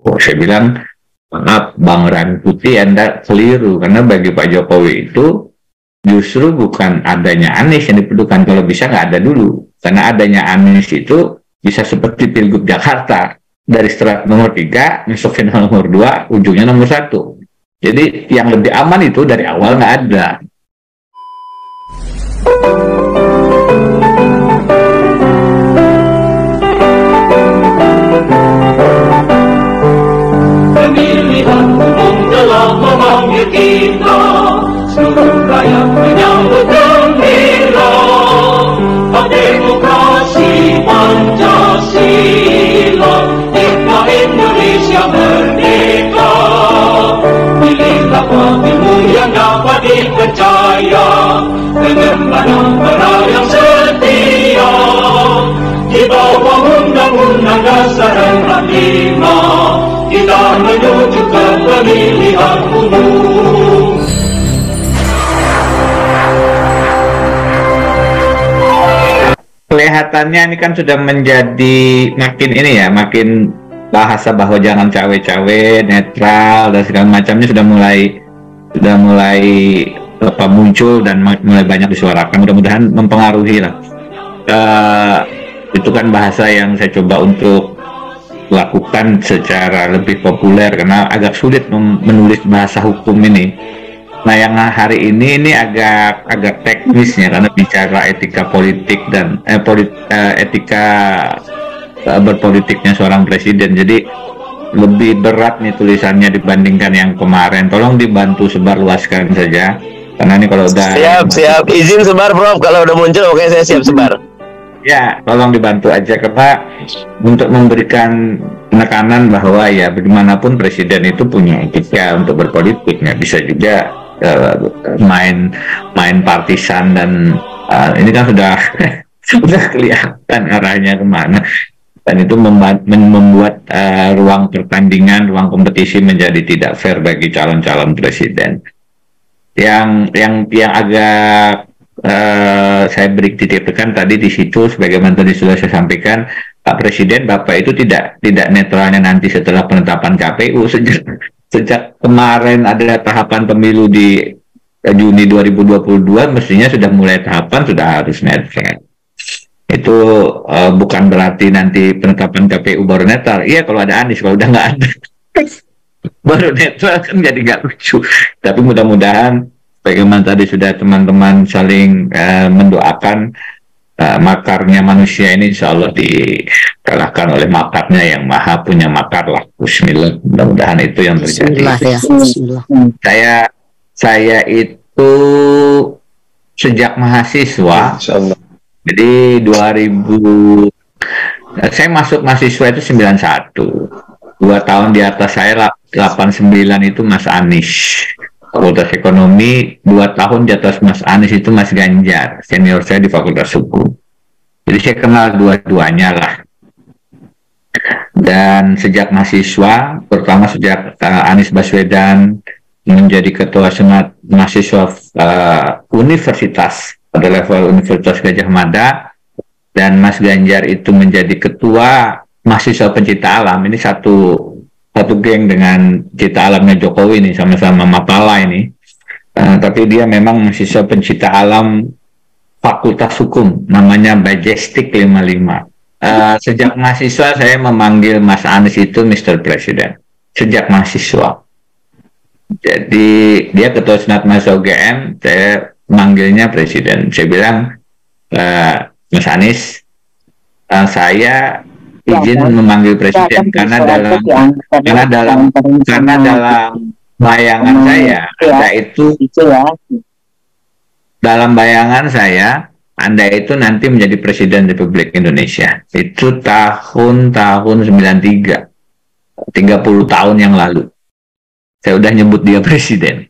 Saya bilang, maaf Bang Ran Putih, Anda keliru, karena bagi Pak Jokowi itu justru bukan adanya Anies yang diperlukan, kalau bisa nggak ada dulu, karena adanya Anies itu bisa seperti Pilgub Jakarta, dari strat nomor 3 masuk final nomor 2, ujungnya nomor 1. Jadi yang lebih aman itu dari awal nggak ada. Pemilihan umum telah memanggil kita, seluruh rakyat menyambut gembira. Hak demokrasi Pancasila, nikmat Indonesia merdeka. Pilihlah pemilu yang dapat dipercaya, pengembangan yang setia. Di bawah Undang-Undang Dasar 45, kita menuju ke pemilihan umum. Kelihatannya ini kan sudah menjadi makin ini ya, makin bahasa bahwa jangan cawe-cawe, netral dan segala macamnya sudah mulai muncul dan mulai banyak disuarakan. Mudah-mudahan mempengaruhi lah. Itu kan bahasa yang saya coba untuk lakukan secara lebih populer karena agak sulit menulis bahasa hukum ini. Nah, yang hari ini agak teknisnya karena bicara etika politik dan etika berpolitiknya seorang presiden. Jadi lebih berat nih tulisannya dibandingkan yang kemarin. Tolong dibantu sebarluaskan saja. Karena ini kalau udah siap izin sebar Prof, kalau udah muncul oke saya siap sebar. Ya, tolong dibantu aja karena untuk memberikan penekanan bahwa ya bagaimanapun presiden itu punya etika untuk berpolitik, nggak bisa juga main partisan dan ini kan sudah sudah kelihatan arahnya kemana, dan itu membuat ruang pertandingan, ruang kompetisi menjadi tidak fair bagi calon-calon presiden. Yang agak saya beri titik tekan tadi di situ, sebagaimana tadi sudah saya sampaikan, Pak Presiden, Bapak itu tidak netralnya nanti setelah penetapan KPU. Sejak kemarin ada tahapan pemilu di Juni 2022, mestinya sudah mulai tahapan sudah harus netral. Itu bukan berarti nanti penetapan KPU baru netral. Iya kalau ada Anies, kalau udah nggak ada baru netral kan jadi nggak lucu. Tapi mudah-mudahan bagaimana tadi sudah teman-teman saling mendoakan, makarnya manusia ini insya Allah dikalahkan oleh makarnya yang maha punya makar lah. Bismillah, mudah-mudahan itu yang terjadi. Bismillah. Saya itu sejak mahasiswa, jadi 2000 saya masuk mahasiswa itu 91, 2 tahun di atas saya 89 itu Mas Anies. Fakultas Ekonomi, 2 tahun di atas Mas Anies itu Mas Ganjar, senior saya di Fakultas Hukum. Jadi saya kenal dua-duanya lah. Dan sejak mahasiswa, pertama sejak Anies Baswedan menjadi ketua senat mahasiswa universitas pada level Universitas Gadjah Mada, dan Mas Ganjar itu menjadi ketua mahasiswa pencinta alam. Ini satu geng dengan cita alamnya Jokowi ini, sama-sama Mapala ini. Tapi dia memang mahasiswa pencinta alam Fakultas Hukum, namanya Majestic 55. Sejak mahasiswa saya memanggil Mas Anies itu Mr. President. Sejak mahasiswa. Jadi dia ketua senat mahasiswa UGM, saya manggilnya Presiden. Saya bilang, Mas Anies, saya izin memanggil presiden karena dalam bayangan saya Anda itu dalam bayangan saya Anda itu nanti menjadi Presiden Republik Indonesia. Itu tahun 93, 30 tahun yang lalu saya udah nyebut dia presiden.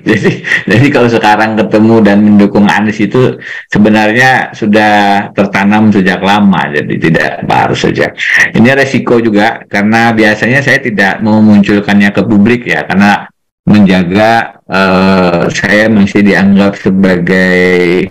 jadi kalau sekarang ketemu dan mendukung Anies itu sebenarnya sudah tertanam sejak lama, jadi tidak baru saja. Ini resiko juga karena biasanya saya tidak mau memunculkannya ke publik ya, karena menjaga saya masih dianggap sebagai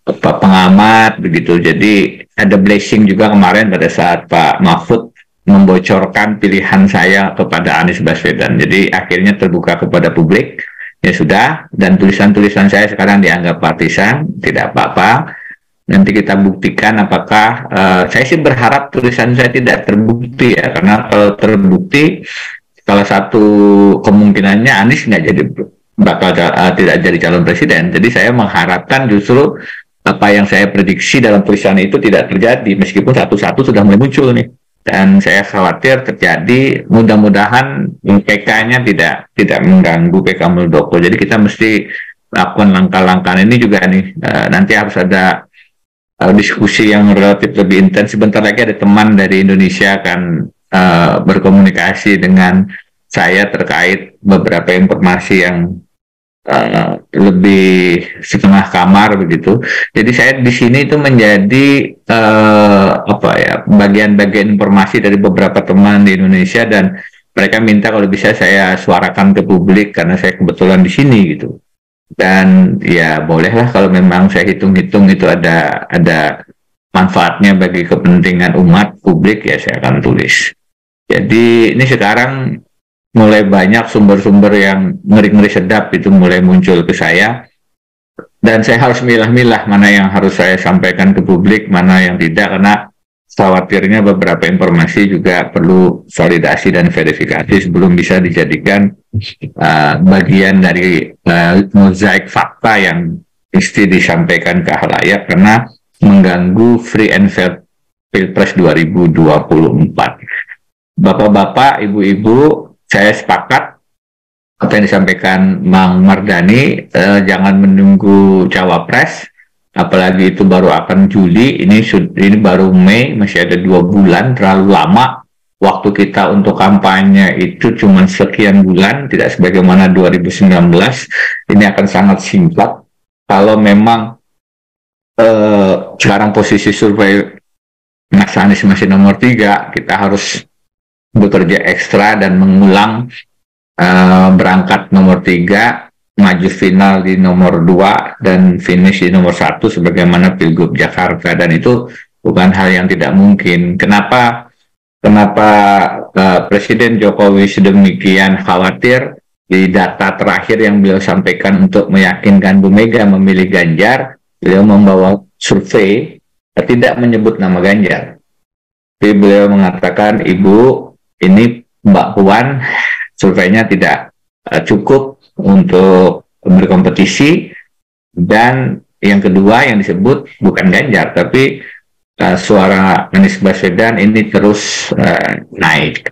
pengamat begitu. Jadi ada blessing juga kemarin pada saat Pak Mahfud membocorkan pilihan saya kepada Anies Baswedan. Jadi akhirnya terbuka kepada publik. Ya sudah, dan tulisan-tulisan saya sekarang dianggap partisan, tidak apa-apa. Nanti kita buktikan apakah, saya sih berharap tulisan saya tidak terbukti ya, karena kalau terbukti, salah satu kemungkinannya Anies nggak jadi tidak jadi calon presiden. Jadi saya mengharapkan justru apa yang saya prediksi dalam tulisan itu tidak terjadi, meskipun satu-satu sudah mulai muncul nih. Dan saya khawatir terjadi, mudah-mudahan PK-nya tidak mengganggu PK Muldoko. Jadi kita mesti lakukan langkah-langkah ini juga nih. Nanti harus ada diskusi yang relatif lebih intens. Sebentar lagi ada teman dari Indonesia akan berkomunikasi dengan saya terkait beberapa informasi yang lebih setengah kamar begitu. Jadi saya di sini itu menjadi bagian-bagian informasi dari beberapa teman di Indonesia, dan mereka minta kalau bisa saya suarakan ke publik karena saya kebetulan di sini gitu. Dan ya bolehlah kalau memang saya hitung-hitung itu ada manfaatnya bagi kepentingan umat publik, ya saya akan tulis. Jadi ini sekarang mulai banyak sumber-sumber yang ngeri-ngeri sedap itu mulai muncul ke saya, dan saya harus milah-milah mana yang harus saya sampaikan ke publik, mana yang tidak, karena khawatirnya beberapa informasi juga perlu validasi dan verifikasi sebelum bisa dijadikan bagian dari mozaik fakta yang mesti disampaikan ke khalayak, karena mengganggu free and fair Pilpres 2024. Bapak-bapak, ibu-ibu, saya sepakat apa yang disampaikan Mang Mardhani, jangan menunggu cawapres, apalagi itu baru akan Juli, ini baru Mei, masih ada 2 bulan, terlalu lama. Waktu kita untuk kampanye itu cuma sekian bulan, tidak sebagaimana 2019, ini akan sangat singkat. Kalau memang sekarang posisi survei Mas Anies masih nomor 3, kita harus bekerja ekstra dan mengulang berangkat nomor 3, maju final di nomor 2, dan finish di nomor 1 sebagaimana Pilgub Jakarta, dan itu bukan hal yang tidak mungkin. Kenapa Presiden Jokowi sedemikian khawatir? Di data terakhir yang beliau sampaikan untuk meyakinkan Bu Mega memilih Ganjar, beliau membawa survei tidak menyebut nama Ganjar. Tapi beliau mengatakan, Ibu, ini Mbak Puan surveinya tidak cukup untuk berkompetisi, dan yang kedua yang disebut bukan Ganjar, tapi suara Anies Baswedan ini terus naik.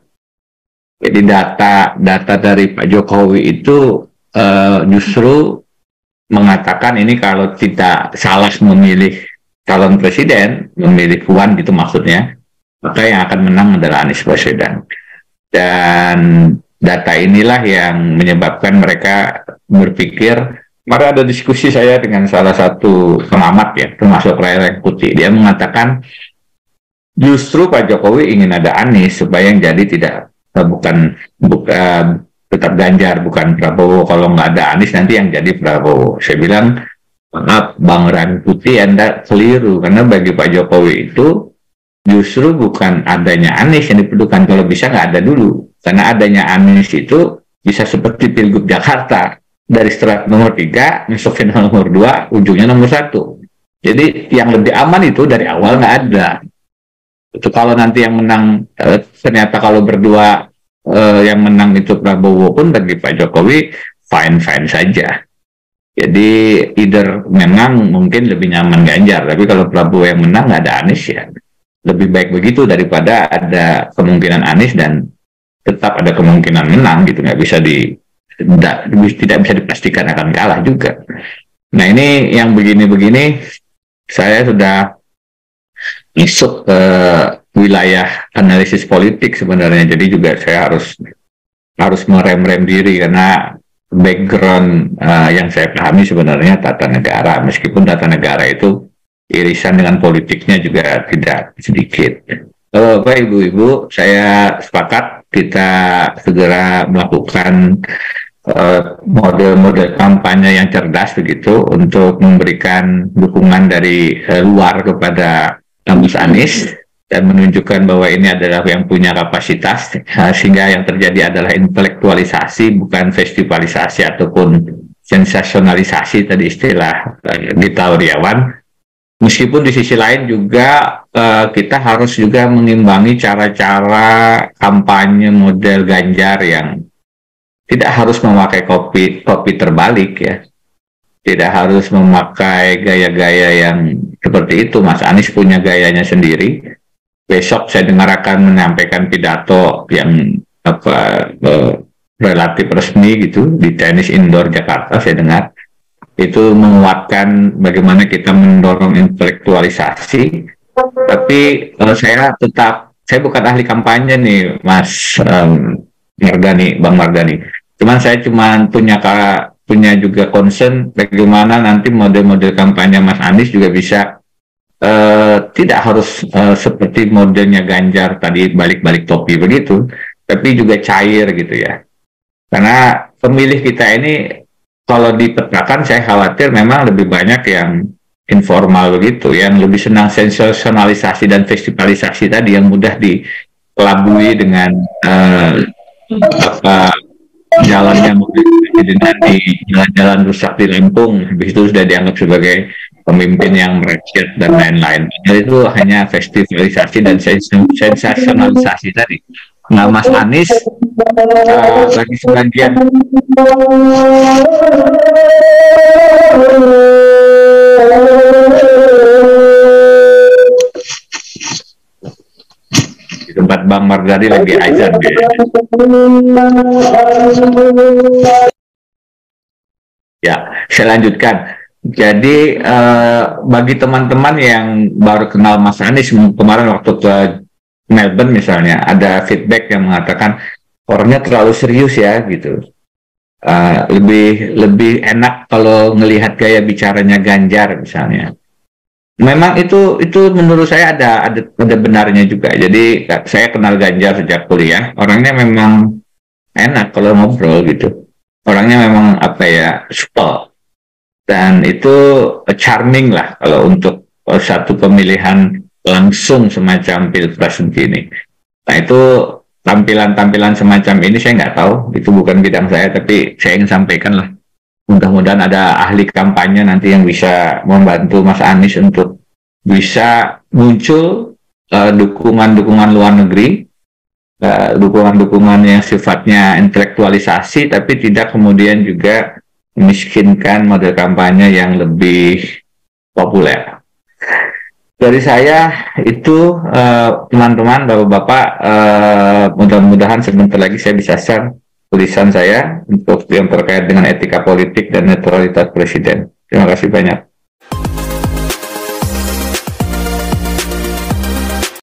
Jadi data dari Pak Jokowi itu justru mengatakan ini kalau tidak salah memilih calon presiden, memilih Puan gitu maksudnya, maka yang akan menang adalah Anies Baswedan. Dan data inilah yang menyebabkan mereka berpikir. Maka ada diskusi saya dengan salah satu pengamat ya, termasuk Ray Rangkuti. Dia mengatakan justru Pak Jokowi ingin ada Anies supaya yang jadi bukan tetap Ganjar, bukan Prabowo. Kalau nggak ada Anies nanti yang jadi Prabowo. Saya bilang, maaf Bang Rangkuti, Anda keliru, karena bagi Pak Jokowi itu justru bukan adanya Anies yang diperlukan, kalau bisa nggak ada dulu. Karena adanya Anies itu bisa seperti Pilgub Jakarta, dari start nomor 3, masuk final nomor 2, ujungnya nomor 1. Jadi yang lebih aman itu dari awal nggak ada. Itu kalau nanti yang menang, ternyata kalau berdua yang menang itu Prabowo pun bagi Pak Jokowi fine-fine saja. Jadi either memang mungkin lebih nyaman Ganjar, tapi kalau Prabowo yang menang nggak ada Anies ya lebih baik begitu daripada ada kemungkinan Anies dan tetap ada kemungkinan menang gitu, tidak bisa dipastikan akan kalah juga. Nah ini yang begini-begini saya sudah masuk ke wilayah analisis politik sebenarnya, jadi juga saya harus merem-rem diri karena background yang saya pahami sebenarnya tata negara, meskipun tata negara itu irisan dengan politiknya juga tidak sedikit. Bapak Ibu-Ibu, saya sepakat kita segera melakukan model-model kampanye yang cerdas begitu untuk memberikan dukungan dari luar kepada Mas Anies. dan menunjukkan bahwa ini adalah yang punya kapasitas, sehingga yang terjadi adalah intelektualisasi bukan festivalisasi ataupun sensasionalisasi tadi istilah Gita Wirjawan. Meskipun di sisi lain juga kita harus juga mengimbangi cara-cara kampanye model Ganjar yang tidak harus memakai kopi terbalik ya, tidak harus memakai gaya-gaya yang seperti itu. Mas Anies punya gayanya sendiri. Besok saya dengar akan menyampaikan pidato yang relatif resmi gitu di tenis indoor Jakarta, saya dengar. Itu menguatkan bagaimana kita mendorong intelektualisasi. Tapi saya bukan ahli kampanye nih, Mas Mardhani, Bang Mardhani. Saya punya juga concern bagaimana nanti model-model kampanye Mas Anies juga bisa tidak harus seperti modelnya Ganjar tadi balik-balik topi begitu, tapi juga cair gitu ya. Karena pemilih kita ini kalau dipetakan saya khawatir memang lebih banyak yang informal begitu, yang lebih senang sensasionalisasi dan festivalisasi tadi yang mudah dikelabui dengan jalannya di jalan-jalan rusak di Lampung, habis itu sudah dianggap sebagai pemimpin yang merecet dan lain-lain. Jadi itu hanya festivalisasi dan sensasionalisasi tadi. Nah, Mas Anies lagi sebagian di tempat Bang Mardhani lagi azan dia. Ya, saya lanjutkan. Jadi bagi teman-teman yang baru kenal Mas Anies, kemarin waktu ke Melbourne misalnya, ada feedback yang mengatakan orangnya terlalu serius ya gitu. Lebih enak kalau ngelihat gaya bicaranya Ganjar misalnya. Memang itu menurut saya ada benarnya juga. Jadi saya kenal Ganjar sejak kuliah, orangnya memang enak kalau ngobrol gitu. Orangnya memang supel. Dan itu charming lah kalau untuk satu pemilihan langsung semacam pilpres begini. Nah itu tampilan-tampilan semacam ini saya nggak tahu, itu bukan bidang saya, tapi saya ingin sampaikan lah. Mudah-mudahan ada ahli kampanye nanti yang bisa membantu Mas Anies untuk bisa muncul dukungan-dukungan luar negeri, dukungan-dukungan yang sifatnya intelektualisasi, tapi tidak kemudian juga memiskinkan model kampanye yang lebih populer. Dari saya itu teman-teman, bapak-bapak, mudah-mudahan sebentar lagi saya bisa share tulisan saya untuk yang terkait dengan etika politik dan netralitas presiden. Terima kasih banyak.